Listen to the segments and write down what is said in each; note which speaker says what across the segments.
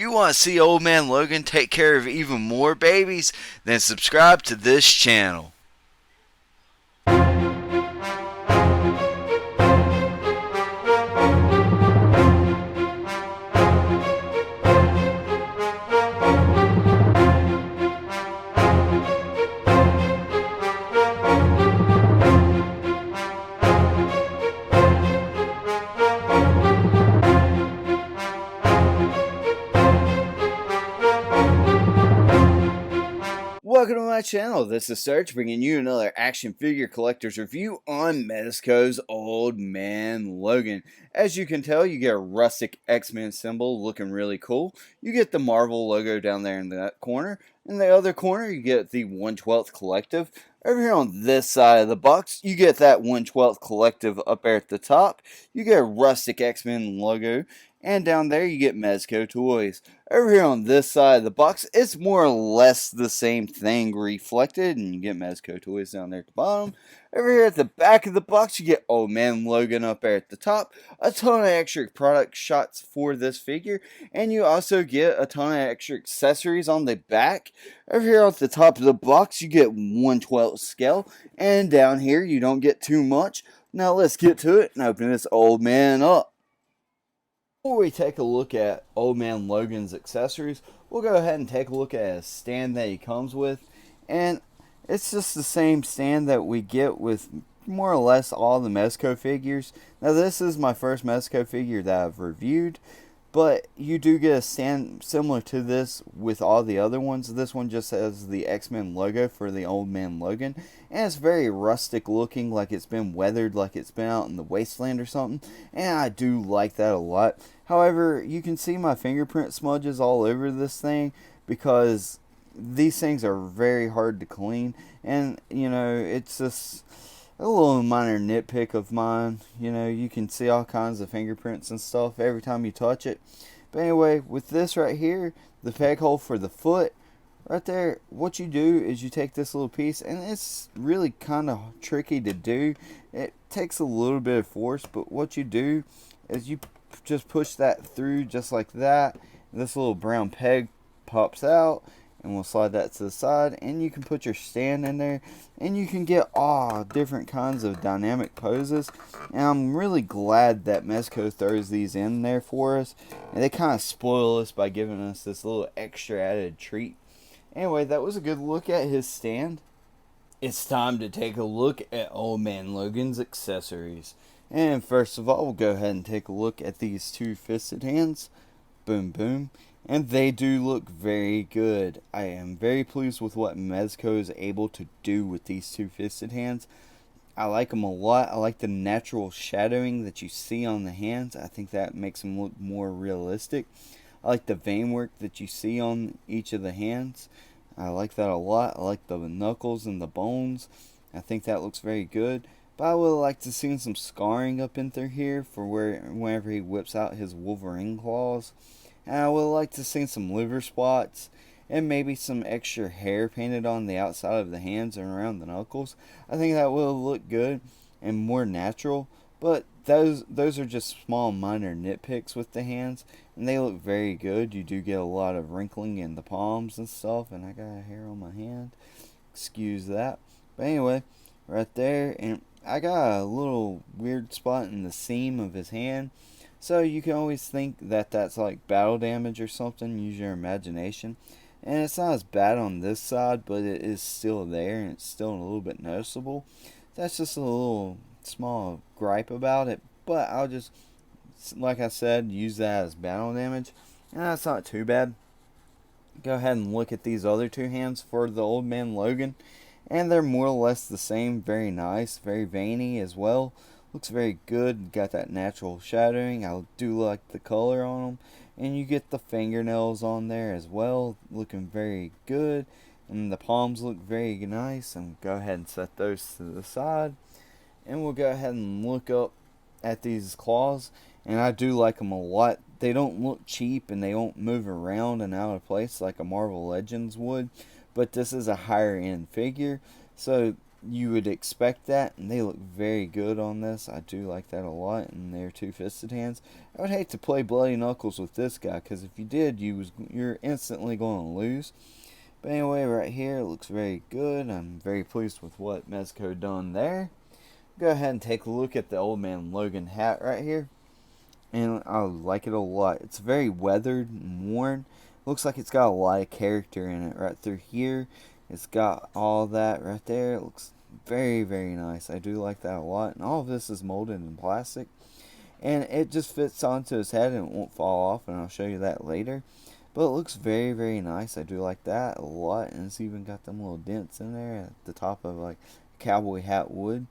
Speaker 1: You want to see old man Logan take care of even more babies? Then subscribe to this channel. Welcome to my channel. This is Serge bringing you another action figure collector's review on Mezco's Old Man Logan. As you can tell, you get a rustic X-Men symbol looking really cool. You get the Marvel logo down there in that corner. In the other corner, you get the 1/12 Collective. Over here on this side of the box, you get that 1/12 Collective up there at the top. You get a rustic X-Men logo. And down there you get Mezco toys. Over here on this side of the box, it's more or less the same thing reflected, and you get Mezco toys down there at the bottom. Over here at the back of the box, you get Old Man Logan up there at the top. A ton of extra product shots for this figure, and you also get a ton of extra accessories on the back. Over here at the top of the box, you get 1/12 scale, and down here you don't get too much. Now let's get to it and open this old man up. Before we take a look at Old Man Logan's accessories, we'll go ahead and take a look at a stand that he comes with. And it's just the same stand that we get with more or less all the Mezco figures. Now this is my first Mezco figure that I've reviewed, but you do get a stand similar to this with all the other ones. This one just has the X-Men logo for the Old Man Logan, and it's very rustic looking, like it's been weathered, like it's been out in the wasteland or something, and I do like that a lot. However, you can see my fingerprint smudges all over this thing because these things are very hard to clean, and it's just a little minor nitpick of mine. You can see all kinds of fingerprints and stuff every time you touch it. But anyway, with this right here, the peg hole for the foot, right there, what you do is you take this little piece, and it's really kind of tricky to do. It takes a little bit of force, but what you do is you just push that through just like that. This little brown peg pops out, and we'll slide that to the side, and you can put your stand in there, and you can get all different kinds of dynamic poses. And I'm really glad that Mezco throws these in there for us, and they kind of spoil us by giving us this little extra added treat. Anyway, that was a good look at his stand. It's time to take a look at Old Man Logan's accessories. And first of all, we'll go ahead and take a look at these two fisted hands. Boom, boom. And they do look very good. I am very pleased with what Mezco is able to do with these two fisted hands. I like them a lot. I like the natural shadowing that you see on the hands. I think that makes them look more realistic. I like the vein work that you see on each of the hands. I like that a lot. I like the knuckles and the bones. I think that looks very good. But I would like to see some scarring up in through here for whenever he whips out his Wolverine claws. And I would like to see some liver spots and maybe some extra hair painted on the outside of the hands and around the knuckles. I think that will look good and more natural. But those are just small minor nitpicks with the hands, and they look very good. You do get a lot of wrinkling in the palms and stuff, and I got a hair on my hand. Excuse that. But anyway, right there, and I got a little weird spot in the seam of his hand. So you can always think that that's like battle damage or something. Use your imagination. And it's not as bad on this side, but it is still there, and it's still a little bit noticeable. That's just a little small gripe about it. But I'll just, like I said, use that as battle damage. And that's not too bad. Go ahead and look at these other two hands for the Old Man Logan. And they're more or less the same. Very nice. Very veiny as well. Looks very good. Got that natural shadowing. I do like the color on them. And you get the fingernails on there as well. Looking very good. And the palms look very nice. And go ahead and set those to the side. And we'll go ahead and look up at these claws. And I do like them a lot. They don't look cheap, and they don't move around and out of place like a Marvel Legends would. But this is a higher end figure. So you would expect that, and they look very good on this. I do like that a lot, and they're two-fisted hands. I would hate to play Bloody Knuckles with this guy, because if you did, you're instantly going to lose. But anyway, right here, it looks very good. I'm very pleased with what Mezco done there. Go ahead and take a look at the Old Man Logan hat right here, and I like it a lot. It's very weathered and worn. Looks like it's got a lot of character in it right through here. It's got all that right there. It looks very, very nice. I do like that a lot. And all of this is molded in plastic. And it just fits onto his head and it won't fall off. And I'll show you that later. But it looks very, very nice. I do like that a lot. And it's even got them little dents in there at the top of like cowboy hat wood.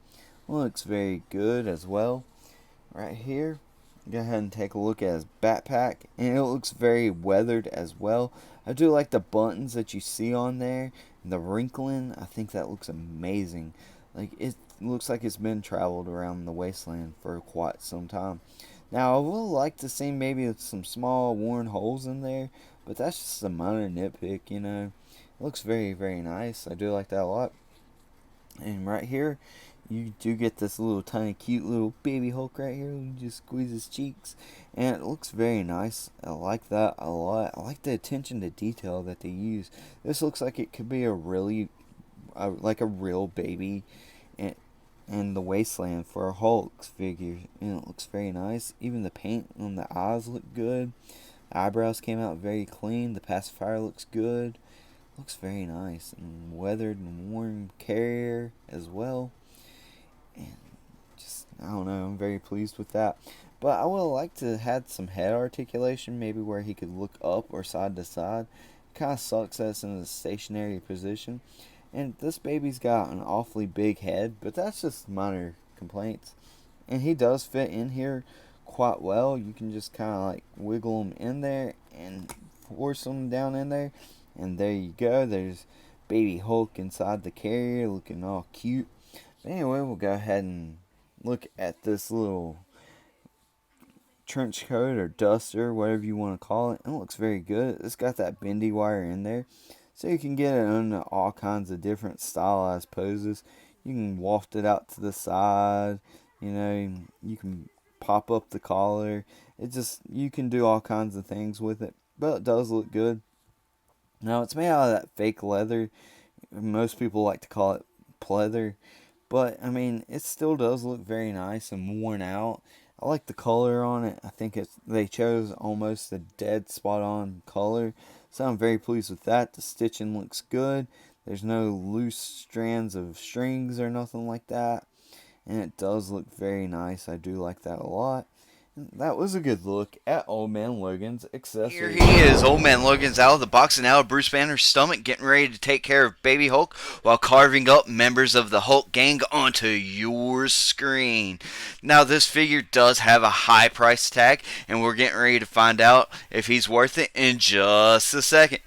Speaker 1: It looks very good as well. Right here, go ahead and take a look at his backpack, and it looks very weathered as well. I do like the buttons that you see on there, and the wrinkling. I think that looks amazing. Like, it looks like it's been traveled around the wasteland for quite some time. Now, I would like to see maybe some small worn holes in there, but that's just a minor nitpick, you know. It looks very, very nice. I do like that a lot. And right here, you do get this little tiny cute little baby Hulk right here. You just squeeze his cheeks, and it looks very nice. I like that a lot. I like the attention to detail that they use. This looks like it could be a really, like a real baby, and the wasteland for a Hulk figure. And it looks very nice. Even the paint on the eyes look good. The eyebrows came out very clean. The pacifier looks good. Looks very nice and weathered and worn carrier as well. And just, I don't know, I'm very pleased with that. But I would like to have some head articulation, maybe where he could look up or side to side. Kind of sucks that it's in a stationary position. And this baby's got an awfully big head, but that's just minor complaints. And he does fit in here quite well. You can just kind of like wiggle him in there and force him down in there. And there you go. There's baby Hulk inside the carrier looking all cute. But anyway, we'll go ahead and look at this little trench coat or duster, whatever you want to call it. It looks very good. It's got that bendy wire in there, so you can get it into all kinds of different stylized poses. You can waft it out to the side. You know, you can pop up the collar. It just, you can do all kinds of things with it, but it does look good. Now, it's made out of that fake leather. Most people like to call it pleather. But, I mean, it still does look very nice and worn out. I like the color on it. I think they chose almost a dead spot on color. So I'm very pleased with that. The stitching looks good. There's no loose strands of strings or nothing like that. And it does look very nice. I do like that a lot. That was a good look at Old Man Logan's accessories.
Speaker 2: Here he is, Old Man Logan's out of the box and out of Bruce Banner's stomach, getting ready to take care of Baby Hulk while carving up members of the Hulk gang onto your screen. Now, this figure does have a high price tag, and we're getting ready to find out if he's worth it in just a second.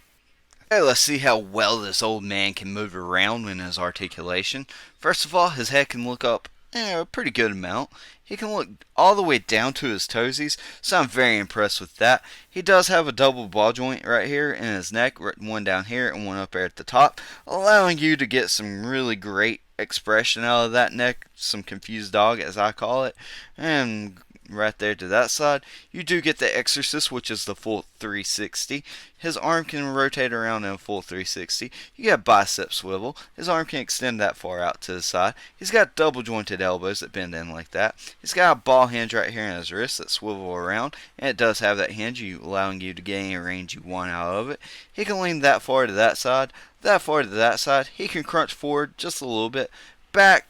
Speaker 2: Okay, let's see how well this old man can move around in his articulation. First of all, his head can look up a pretty good amount. He can look all the way down to his toesies, so I'm very impressed with that. He does have a double ball joint right here in his neck, one down here and one up there at the top, allowing you to get some really great expression out of that neck, some confused dog as I call it, and right there to that side. You do get the Exorcist, which is the full 360. His arm can rotate around in a full 360. You got bicep swivel. His arm can extend that far out to the side. He's got double jointed elbows that bend in like that. He's got a ball hinge right here in his wrist that swivel around, and it does have that hinge, allowing you to get any range you want out of it. He can lean that far to that side, that far to that side. He can crunch forward just a little bit, back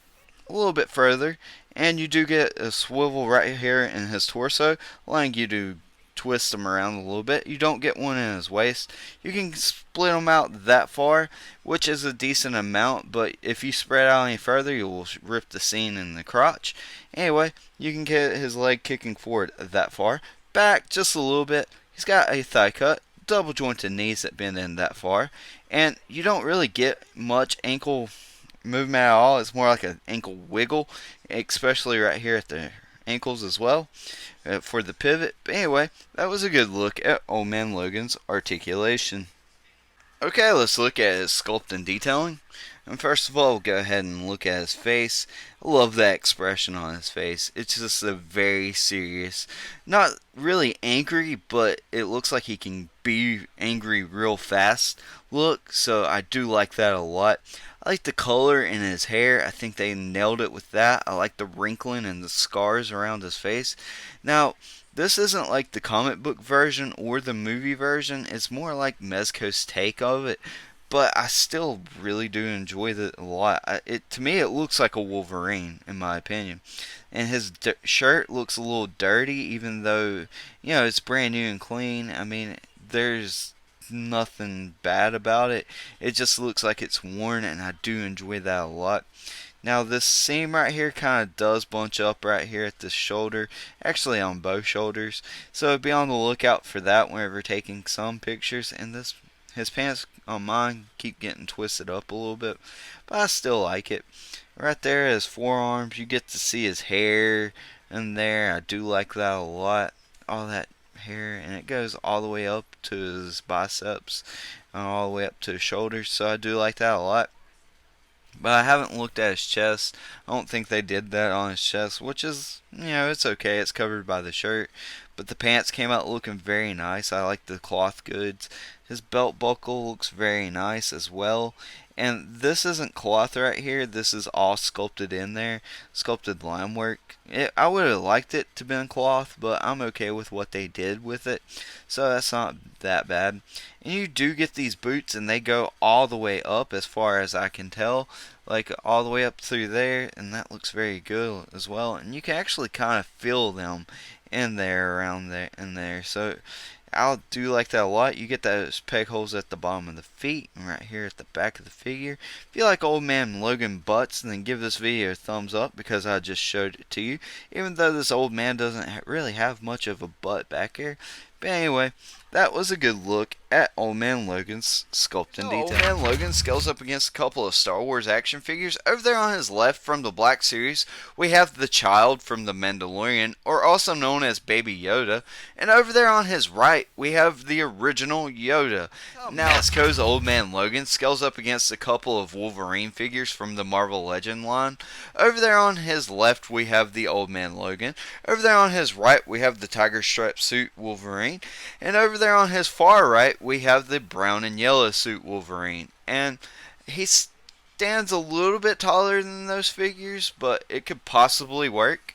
Speaker 2: a little bit further, and you do get a swivel right here in his torso, allowing you to twist him around a little bit. You don't get one in his waist. You can split him out that far, which is a decent amount, but if you spread out any further, you will rip the seam in the crotch. Anyway, you can get his leg kicking forward that far, back just a little bit. He's got a thigh cut, double jointed knees that bend in that far, and you don't really get much ankle movement at all. It's more like an ankle wiggle, especially right here at the ankles as well for the pivot. But anyway, that was a good look at Old Man Logan's articulation. Okay, let's look at his sculpt and detailing. And first of all, we'll go ahead and look at his face. I love that expression on his face. It's just a very serious, not really angry, but it looks like he can be angry real fast look. So I do like that a lot. I like the color in his hair. I think they nailed it with that. I like the wrinkling and the scars around his face. Now, this isn't like the comic book version or the movie version. It's more like Mezco's take of it. But I still really do enjoy it a lot. It to me, it looks like a Wolverine, in my opinion. And his shirt looks a little dirty, even though it's brand new and clean. I mean, there's nothing bad about it. It just looks like it's worn, and I do enjoy that a lot. Now this seam right here kind of does bunch up right here at the shoulder, actually on both shoulders. So be on the lookout for that whenever taking some pictures. And his pants on mine keep getting twisted up a little bit, but I still like it. Right there, his forearms, you get to see his hair in there. I do like that a lot. All that hair, and it goes all the way up to his biceps and all the way up to his shoulders. So I do like that a lot. But I haven't looked at his chest. I don't think they did that on his chest, which is, it's okay. It's covered by the shirt. But the pants came out looking very nice. I like the cloth goods. His belt buckle looks very nice as well. And this isn't cloth right here. This is all sculpted in there. Sculpted line work. I would have liked it to been cloth, but I'm okay with what they did with it. So that's not that bad. And you do get these boots, and they go all the way up as far as I can tell, like all the way up through there, and that looks very good as well. And you can actually kind of feel them in there, around there, in there. So I do like that a lot. You get those peg holes at the bottom of the feet and right here at the back of the figure. If you like Old Man Logan butts, then give this video a thumbs up because I just showed it to you. Even though this old man doesn't really have much of a butt back here. But anyway, that was a good look at Old Man Logan's sculpt and detail. Old Man Logan scales up against a couple of Star Wars action figures. Over there on his left from the Black Series, we have the Child from The Mandalorian, or also known as Baby Yoda. And over there on his right, we have the original Yoda. Now, Mezco's Old Man Logan scales up against a couple of Wolverine figures from the Marvel Legend line. Over there on his left, we have the Old Man Logan. Over there on his right, we have the Tiger Stripe suit Wolverine. And over there on his far right, we have the brown and yellow suit Wolverine. And he stands a little bit taller than those figures, but it could possibly work.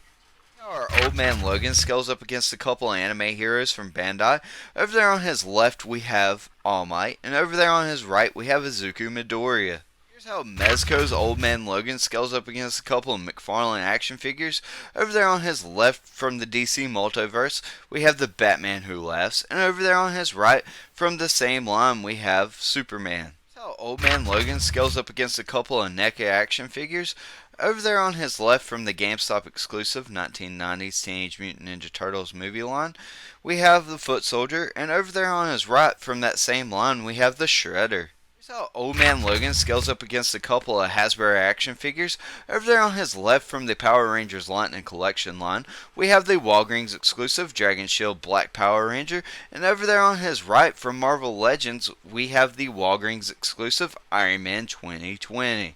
Speaker 2: Our Old Man Logan scales up against a couple of anime heroes from Bandai. Over there on his left, we have All Might. And over there on his right, we have Izuku Midoriya. Here's how Mezco's Old Man Logan scales up against a couple of McFarlane action figures. Over there on his left from the DC Multiverse, we have the Batman Who Laughs. And over there on his right from the same line, we have Superman. Here's how Old Man Logan scales up against a couple of NECA action figures. Over there on his left from the GameStop exclusive 1990s Teenage Mutant Ninja Turtles movie line, we have the Foot Soldier. And over there on his right from that same line, we have the Shredder. Here's how Old Man Logan scales up against a couple of Hasbro action figures. Over there on his left from the Power Rangers Lightning Collection line, we have the Walgreens exclusive Dragon Shield Black Power Ranger. And over there on his right from Marvel Legends, we have the Walgreens exclusive Iron Man 2020.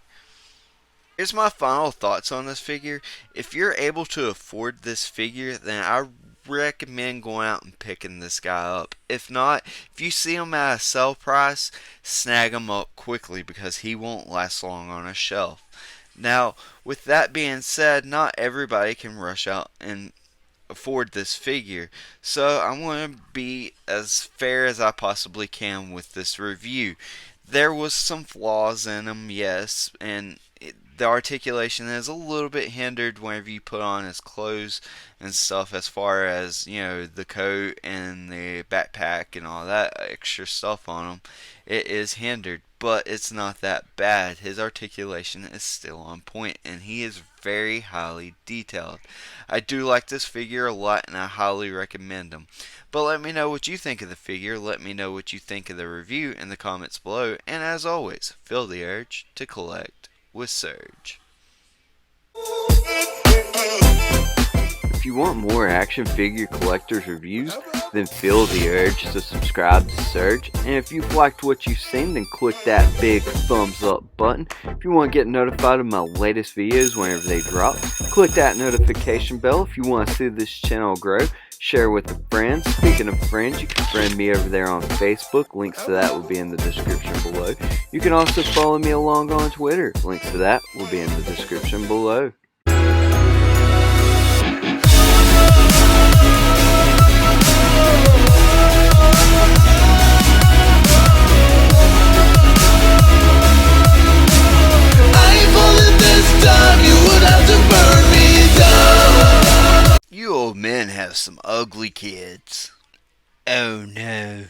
Speaker 2: Here's my final thoughts on this figure. If you're able to afford this figure, then I recommend going out and picking this guy up. If not, if you see him at a sale price, snag him up quickly because he won't last long on a shelf. Now, with that being said, not everybody can rush out and afford this figure. So I'm going to be as fair as I possibly can with this review. There was some flaws in him, yes, and the articulation is a little bit hindered whenever you put on his clothes and stuff, as far as the coat and the backpack and all that extra stuff on him. It is hindered, but it's not that bad. His articulation is still on point, and he is very highly detailed. I do like this figure a lot, and I highly recommend him. But let me know what you think of the figure. Let me know what you think of the review in the comments below. And as always, feel the urge to collect with Surge.
Speaker 3: if you want more action figure collectors reviews, then feel the urge to subscribe to Surge. And if you've liked what you've seen, then click that big thumbs up button. If you want to get notified of my latest videos whenever they drop, click that notification bell. If you want to see this channel grow, share with a friend. Speaking of friends, you can friend me over there on Facebook. Links to that will be in the description below. You can also follow me along on Twitter. Links to that will be in the description below.
Speaker 2: You old men have some ugly kids. Oh no.